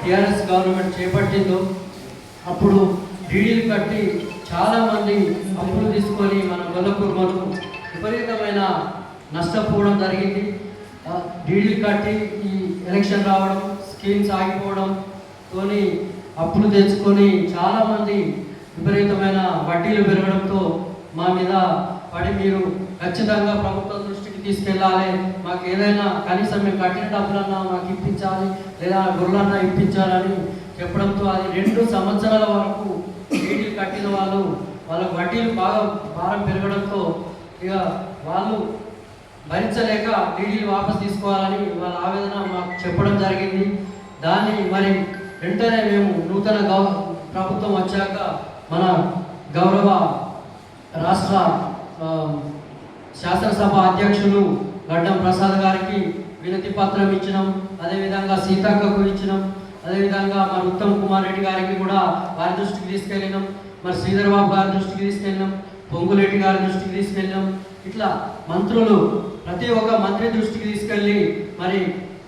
TRS government చేపట్టిందో అప్పుడు డీడీలు కట్టి చాలామంది అప్పులు తీసుకొని మన గొల్లకుర్మలు విపరీతమైన నష్టపోవడం జరిగింది. డీడీలు కట్టి ఈ ఎలక్షన్ రావడం, స్కీమ్స్ ఆగిపోవడంతో అప్పులు తెచ్చుకొని చాలామంది విపరీతమైన వడ్డీలు పెరగడంతో మా మీద పడి మీరు ఖచ్చితంగా ప్రభుత్వం దృష్టికి తీసుకెళ్ళాలి, మాకు ఏదైనా కనీసం మేము కట్టిన డబ్బులన్నా మాకు ఇప్పించాలి లేదా గొర్రెలన్నా ఇప్పించాలని చెప్పడంతో అది 2 సంవత్సరాల వరకు డీడీలు కట్టిన వాళ్ళ వడ్డీలు బాగా భారం పెరగడంతో ఇక వాళ్ళు భరించలేక డీడీలు వాపసు తీసుకోవాలని వాళ్ళ ఆవేదన మాకు చెప్పడం జరిగింది. దాన్ని మరి వెంటనే మేము నూతన ప్రభుత్వం వచ్చాక మన గౌరవ రాష్ట్ర శాసనసభ అధ్యక్షులు గడ్డం ప్రసాద్ గారికి వినతి పత్రం ఇచ్చినాం, అదేవిధంగా సీతక్కకు ఇచ్చినాం, అదేవిధంగా మరి ఉత్తమ్ కుమార్ రెడ్డి గారికి కూడా వారి దృష్టికి తీసుకెళ్ళినాం, మరి శ్రీధర్ బాబు గారి దృష్టికి తీసుకెళ్ళినాం, పొంగులేటి గారి దృష్టికి తీసుకెళ్ళినాం. ఇట్లా మంత్రులు ప్రతి ఒక్క మంత్రి దృష్టికి తీసుకెళ్ళి మరి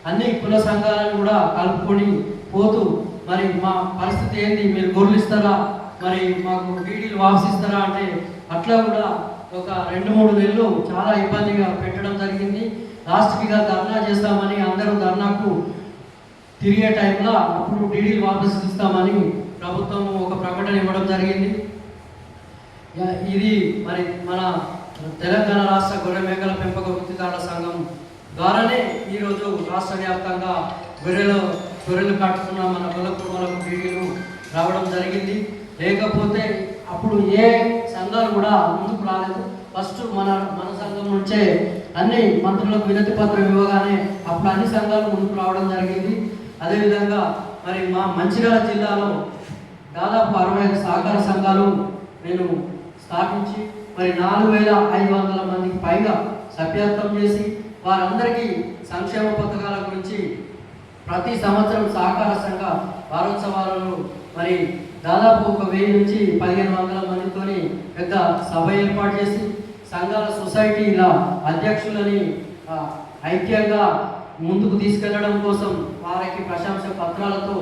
అన్ని కుల సంఘాలను కూడా కలుపుకొని పోతూ మరి మా పరిస్థితి ఏంది, మీరు గొర్రెలు ఇస్తారా, మరి మాకు డీడీలు వాపసిస్తారా అంటే అట్లా కూడా ఒక 2-3 నెలలు చాలా ఇబ్బందిగా పెట్టడం జరిగింది. లాస్ట్గా ధర్నా చేస్తామని అందరూ ధర్నాకు తిరిగే టైంలో అప్పుడు డీడీలు వాపసు ఇస్తామని ప్రభుత్వం ఒక ప్రకటన ఇవ్వడం జరిగింది. ఇది మరి మన తెలంగాణ రాష్ట్ర గొర్రె మేకల పెంపక వృత్తిదారుల సంఘం ద్వారానే ఈరోజు రాష్ట్ర వ్యాప్తంగా గొర్రెలు కట్టుకున్న మన గొల్లకుర్మలకు డీడీలు రావడం జరిగింది. లేకపోతే అప్పుడు ఏ సంఘాలు కూడా ముందుకు రాలేదు. ఫస్ట్ మన సంఘం నుంచే అన్ని మంత్రులకు వినతి పత్రం ఇవ్వగానే అప్పుడు అన్ని సంఘాలు ముందుకు రావడం జరిగింది. అదేవిధంగా మరి మా మంచిర్యాల జిల్లాలో దాదాపు 65 సహకార సంఘాలు నేను స్థాపించి మరి 4500 మందికి పైగా సభ్యత్వం చేసి వారందరికీ సంక్షేమ పథకాల గురించి ప్రతి సంవత్సరం సహకార సంఘ వారోత్సవాలను మరి దాదాపు 1000 నుంచి 1500 మందితోని పెద్ద సభ ఏర్పాటు చేసి సంఘాల సొసైటీల అధ్యక్షులని ఐక్యంగా ముందుకు తీసుకెళ్లడం కోసం వారికి ప్రశంస పత్రాలతో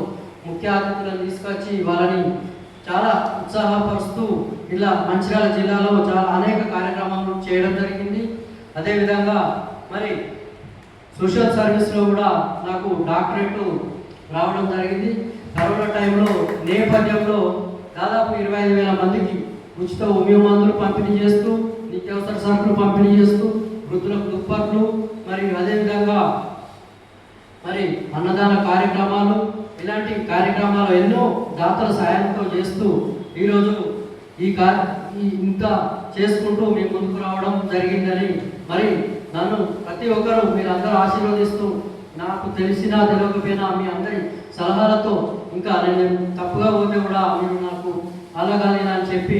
ముఖ్య అతిథులను తీసుకొచ్చి వాళ్ళని చాలా ఉత్సాహపరుస్తూ ఇలా మంచిర్యాల జిల్లాలో చాలా అనేక కార్యక్రమాలు చేయడం జరిగింది. అదేవిధంగా మరి సోషల్ సర్వీస్లో కూడా నాకు డాక్టరేట్ రావడం జరిగింది. కరోనా టైంలో నేపథ్యంలో దాదాపు 25,000 మందికి ఉచిత హోమియో మందులు పంపిణీ చేస్తూ, నిత్యావసర సరుకులు పంపిణీ చేస్తూ, వృద్ధులకు దుప్పట్లు మరి అదేవిధంగా మరి అన్నదాన కార్యక్రమాలు ఇలాంటి కార్యక్రమాలు ఎన్నో దాతల సాయంతో చేస్తూ ఈరోజు ఇంత చేసుకుంటూ మీ ముందుకు రావడం జరిగిందని మరి నన్ను ప్రతి ఒక్కరూ మీరందరూ ఆశీర్వదిస్తూ నాకు తెలిసినా తెలియకపోయినా మీ అందరి సలహాలతో ఇంకా నేను తప్పుగా పోతే కూడా మీరు నాకు అలాగానే అని చెప్పి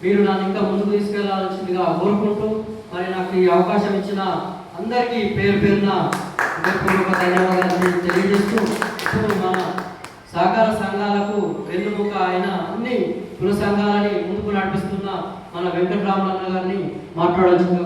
మీరు నన్ను ఇంకా ముందుకు తీసుకెళ్లాల్సిందిగా కోరుకుంటూ మరి నాకు ఈ అవకాశం ఇచ్చిన అందరికీ పేరు పేరున ధన్యవాదాలు తెలియజేస్తూ ఇప్పుడు మన సహకార సంఘాలకు వెన్నుముక అయిన అన్ని కుల సంఘాలని ముందుకు నడిపిస్తున్న మన వెంకటరామన్న గారిని మాట్లాడాల్సిందిగా